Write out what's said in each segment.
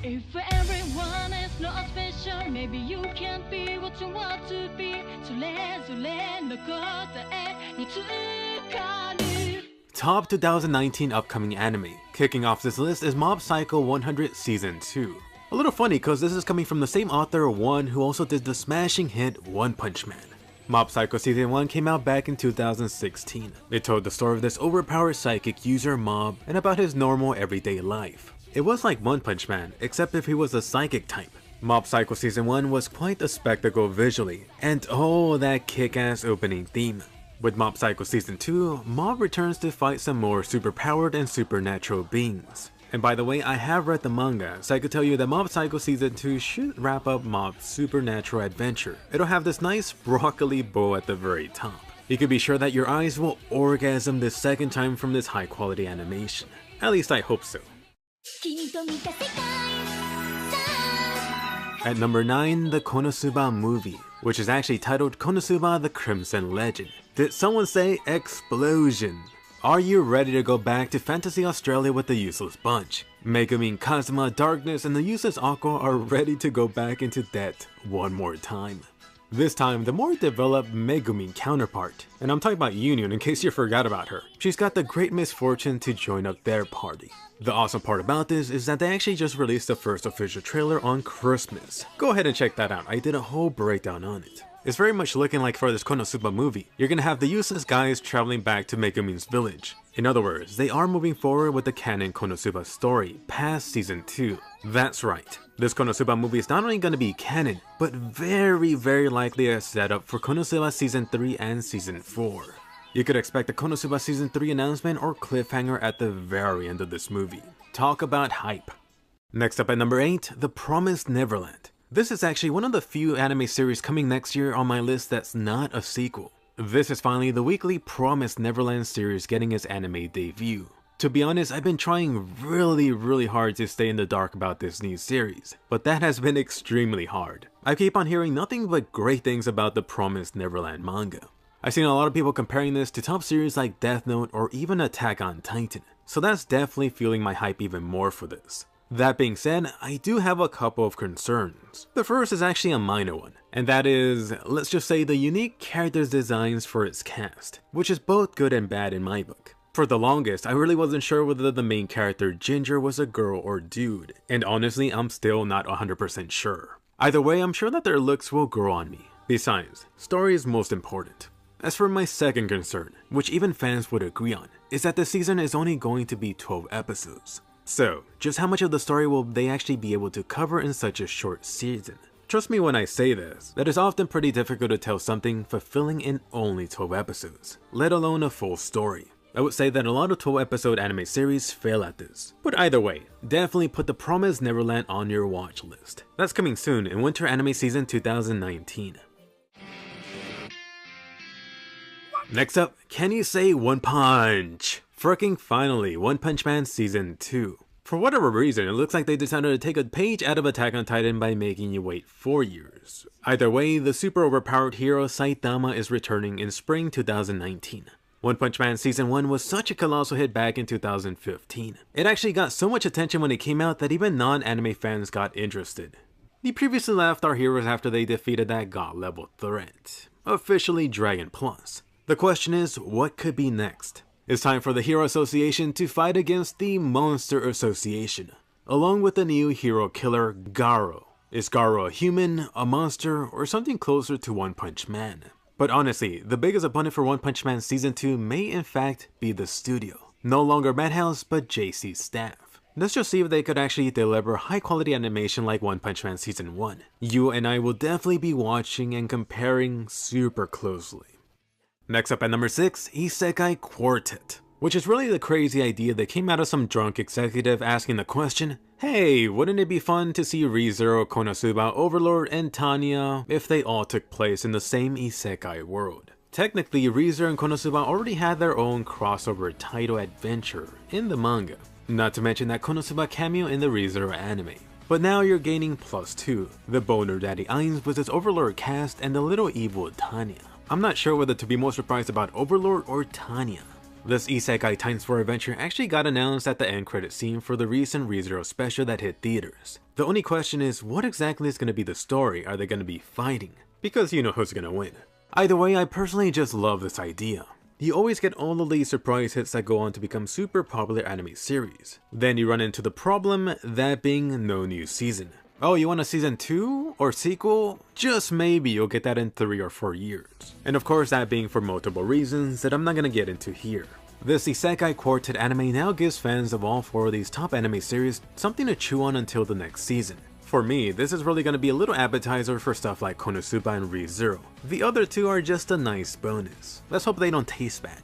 If everyone is not special, maybe you can't be what you want to be. So let no go Top 2019 upcoming anime. Kicking off this list is Mob Psycho 100 Season 2. A little funny cause this is coming from the same author One who also did the smashing hit One Punch Man. Mob Psycho Season 1 came out back in 2016. It told the story of this overpowered psychic user Mob and about his normal everyday life. It was like One Punch Man, except if he was a psychic type. Mob Psycho Season 1 was quite a spectacle visually, and oh, that kick-ass opening theme. With Mob Psycho Season 2, Mob returns to fight some more superpowered and supernatural beings. And by the way, I have read the manga, so I could tell you that Mob Psycho Season 2 should wrap up Mob's supernatural adventure. It'll have this nice broccoli bow at the very top. You can be sure that your eyes will orgasm the second time from this high quality animation. At least I hope so. At number 9, the Konosuba movie, which is actually titled Konosuba the Crimson Legend. Did someone say explosion? Are you ready to go back to Fantasy Australia with the Useless Bunch? Megumin, Kazuma, Darkness, and the Useless Aqua are ready to go back into debt one more time. This time, the more developed Megumin counterpart, and I'm talking about Union in case you forgot about her. She's got the great misfortune to join up their party. The awesome part about this is that they actually just released the first official trailer on Christmas. Go ahead and check that out, I did a whole breakdown on it. It's very much looking like for this Konosuba movie, you're gonna have the useless guys traveling back to Megumin's village. In other words, they are moving forward with the canon Konosuba story past Season 2. That's right, this Konosuba movie is not only gonna be canon, but very likely a setup for Konosuba Season 3 and Season 4. You could expect a Konosuba Season 3 announcement or cliffhanger at the very end of this movie. Talk about hype. Next up at number 8, The Promised Neverland. This is actually one of the few anime series coming next year on my list that's not a sequel. This is finally the weekly Promised Neverland series getting its anime debut. To be honest, I've been trying really hard to stay in the dark about this new series, but that has been extremely hard. I keep on hearing nothing but great things about the Promised Neverland manga. I've seen a lot of people comparing this to top series like Death Note or even Attack on Titan, so that's definitely fueling my hype even more for this. That being said, I do have a couple of concerns. The first is actually a minor one, and that is, let's just say the unique character designs for its cast, which is both good and bad in my book. For the longest, I really wasn't sure whether the main character Ginger was a girl or dude, and honestly, I'm still not 100% sure. Either way, I'm sure that their looks will grow on me. Besides, story is most important. As for my second concern, which even fans would agree on, is that the season is only going to be 12 episodes. So, just how much of the story will they actually be able to cover in such a short season? Trust me when I say this, that it's often pretty difficult to tell something fulfilling in only 12 episodes, let alone a full story. I would say that a lot of 12 episode anime series fail at this. But either way, definitely put The Promised Neverland on your watch list. That's coming soon in Winter Anime Season 2019. Next up, can you say One Punch? Fricking finally, One Punch Man Season 2. For whatever reason, it looks like they decided to take a page out of Attack on Titan by making you wait 4 years. Either way, the super overpowered hero Saitama is returning in spring 2019. One Punch Man Season 1 was such a colossal hit back in 2015. It actually got so much attention when it came out that even non-anime fans got interested. They previously left our heroes after they defeated that god level threat, officially Dragon Plus. The question is, what could be next? It's time for the Hero Association to fight against the Monster Association, along with the new hero killer Garo. Is Garo a human, a monster, or something closer to One Punch Man? But honestly, the biggest opponent for One Punch Man Season 2 may in fact be the studio. No longer Madhouse, but JC's staff. Let's just see if they could actually deliver high quality animation like One Punch Man Season 1. You and I will definitely be watching and comparing super closely. Next up at number 6, Isekai Quartet, which is really the crazy idea that came out of some drunk executive asking the question, hey, wouldn't it be fun to see ReZero, Konosuba, Overlord, and Tanya if they all took place in the same Isekai world? Technically, ReZero and Konosuba already had their own crossover title adventure in the manga, not to mention that Konosuba cameo in the ReZero anime. But now you're gaining +2, the Boner Daddy Ainz with its Overlord cast and the little evil Tanya. I'm not sure whether to be more surprised about Overlord or Tanya. This Isekai Times 4 adventure actually got announced at the end credit scene for the recent ReZero special that hit theaters. The only question is, what exactly is going to be the story? Are they going to be fighting? Because you know who's going to win. Either way, I personally just love this idea. You always get all of these surprise hits that go on to become super popular anime series. Then you run into the problem, that being no new season. Oh, you want a season 2 or sequel? Just maybe you'll get that in 3 or 4 years. And of course that being for multiple reasons that I'm not gonna get into here. This Isekai Quartet anime now gives fans of all 4 of these top anime series something to chew on until the next season. For me, this is really gonna be a little appetizer for stuff like Konosuba and ReZero. The other 2 are just a nice bonus. Let's hope they don't taste bad.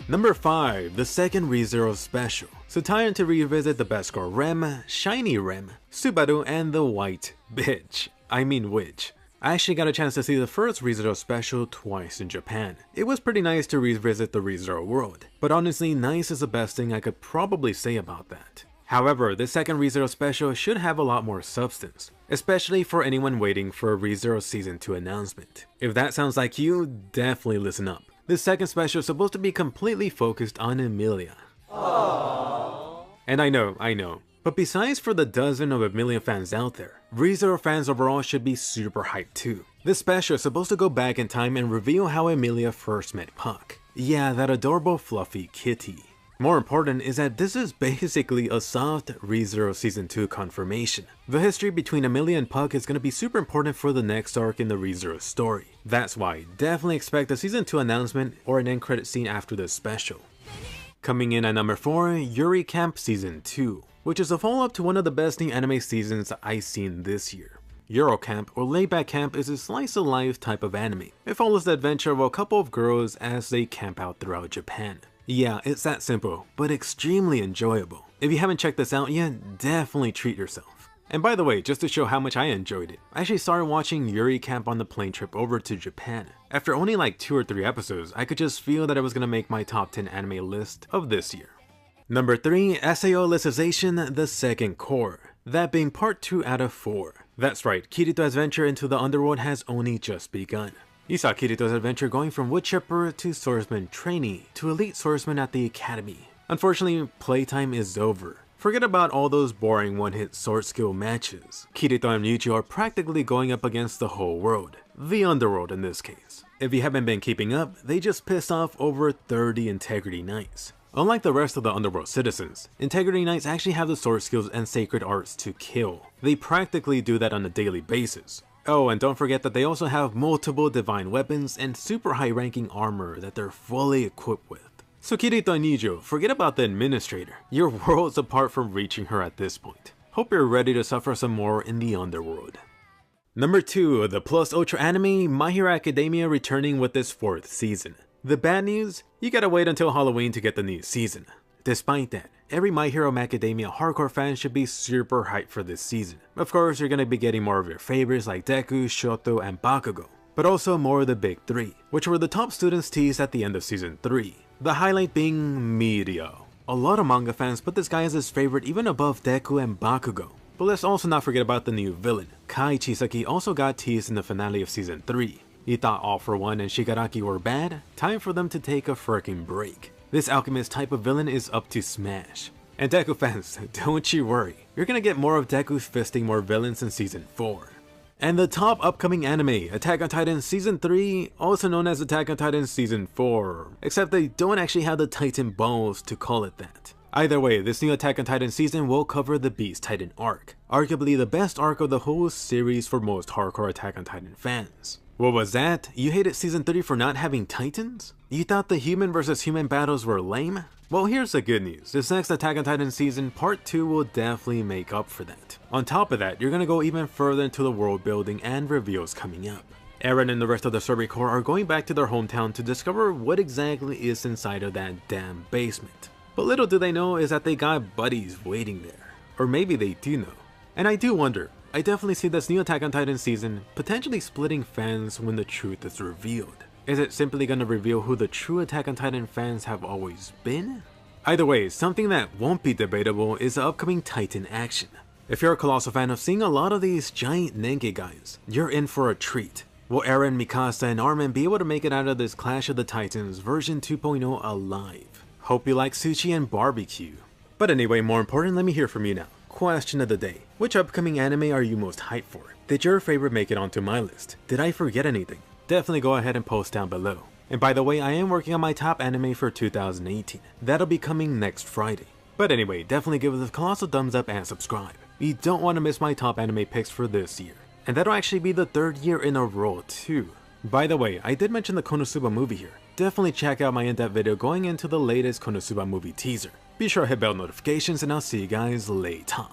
Number 5, the second ReZero special. So time to revisit the best girl Rem, Shiny Rem, Subaru, and the white bitch. I mean witch. I actually got a chance to see the first ReZero special twice in Japan. It was pretty nice to revisit the ReZero world, but honestly nice is the best thing I could probably say about that. However, the second ReZero special should have a lot more substance, especially for anyone waiting for a ReZero Season 2 announcement. If that sounds like you, definitely listen up. This second special is supposed to be completely focused on Emilia. Aww. And I know, but besides for the dozen of Emilia fans out there, ReZero fans overall should be super hyped too. This special is supposed to go back in time and reveal how Emilia first met Puck. Yeah, that adorable fluffy kitty. More important is that this is basically a soft ReZero Season 2 confirmation. The history between Emilia and Puck is going to be super important for the next arc in the ReZero story. That's why definitely expect a Season 2 announcement or an end credit scene after this special. Coming in at number 4, Yuri Camp Season 2, which is a follow-up to one of the best new anime seasons I've seen this year. Yuri Camp, or Layback Camp, is a slice-of-life type of anime. It follows the adventure of a couple of girls as they camp out throughout Japan. Yeah, it's that simple, but extremely enjoyable. If you haven't checked this out yet, definitely treat yourself. And by the way, just to show how much I enjoyed it, I actually started watching Yuri Camp on the plane trip over to Japan. After only like 2 or 3 episodes, I could just feel that it was gonna make my top 10 anime list of this year. Number 3, SAO Alicization, the second core. That being part 2 out of 4. That's right, Kirito's adventure into the underworld has only just begun. You saw Kirito's adventure going from woodchipper to swordsman trainee to elite swordsman at the academy. Unfortunately, playtime is over. Forget about all those boring one-hit sword skill matches. Kirito and Ryuji are practically going up against the whole world. The underworld in this case. If you haven't been keeping up, they just pissed off over 30 Integrity Knights. Unlike the rest of the underworld citizens, Integrity Knights actually have the sword skills and sacred arts to kill. They practically do that on a daily basis. Oh, and don't forget that they also have multiple divine weapons and super high ranking armor that they're fully equipped with. So Kirito and Nijo, forget about the administrator. You're worlds apart from reaching her at this point. Hope you're ready to suffer some more in the underworld. Number 2, the Plus Ultra anime, My Hero Academia returning with its 4th season. The bad news? You gotta wait until Halloween to get the new season. Despite that, every My Hero Academia hardcore fan should be super hyped for this season. Of course, you're gonna be getting more of your favorites like Deku, Shoto, and Bakugo, but also more of the big 3, which were the top students teased at the end of season 3. The highlight being Mirio. A lot of manga fans put this guy as his favorite even above Deku and Bakugo. But let's also not forget about the new villain. Kai Chisaki also got teased in the finale of season 3. You thought All For One and Shigaraki were bad? Time for them to take a freaking break. This alchemist type of villain is up to smash. And Deku fans, don't you worry, you're gonna get more of Deku fisting more villains in season 4. And the top upcoming anime, Attack on Titan Season 3, also known as Attack on Titan Season 4, except they don't actually have the Titan balls to call it that. Either way, this new Attack on Titan season will cover the Beast Titan arc, arguably the best arc of the whole series for most hardcore Attack on Titan fans. What was that? You hated season 3 for not having titans? You thought the human versus human battles were lame? Well, here's the good news. This next Attack on Titan season, part 2 will definitely make up for that. On top of that, you're gonna go even further into the world building and reveals coming up. Eren and the rest of the Survey Corps are going back to their hometown to discover what exactly is inside of that damn basement. But little do they know is that they got buddies waiting there. Or maybe they do know. And I do wonder, I definitely see this new Attack on Titan season potentially splitting fans when the truth is revealed. Is it simply gonna reveal who the true Attack on Titan fans have always been? Either way, something that won't be debatable is the upcoming Titan action. If you're a colossal fan of seeing a lot of these giant Nenge guys, you're in for a treat. Will Eren, Mikasa, and Armin be able to make it out of this Clash of the Titans version 2.0 alive? Hope you like sushi and barbecue. But anyway, more important, let me hear from you now. Question of the day. Which upcoming anime are you most hyped for? Did your favorite make it onto my list? Did I forget anything? Definitely go ahead and post down below. And by the way, I am working on my top anime for 2018. That'll be coming next Friday. But anyway, definitely give us a colossal thumbs up and subscribe. You don't want to miss my top anime picks for this year. And that'll actually be the 3rd year in a row too. By the way, I did mention the Konosuba movie here. Definitely check out my in-depth video going into the latest Konosuba movie teaser. Be sure to hit bell notifications and I'll see you guys later.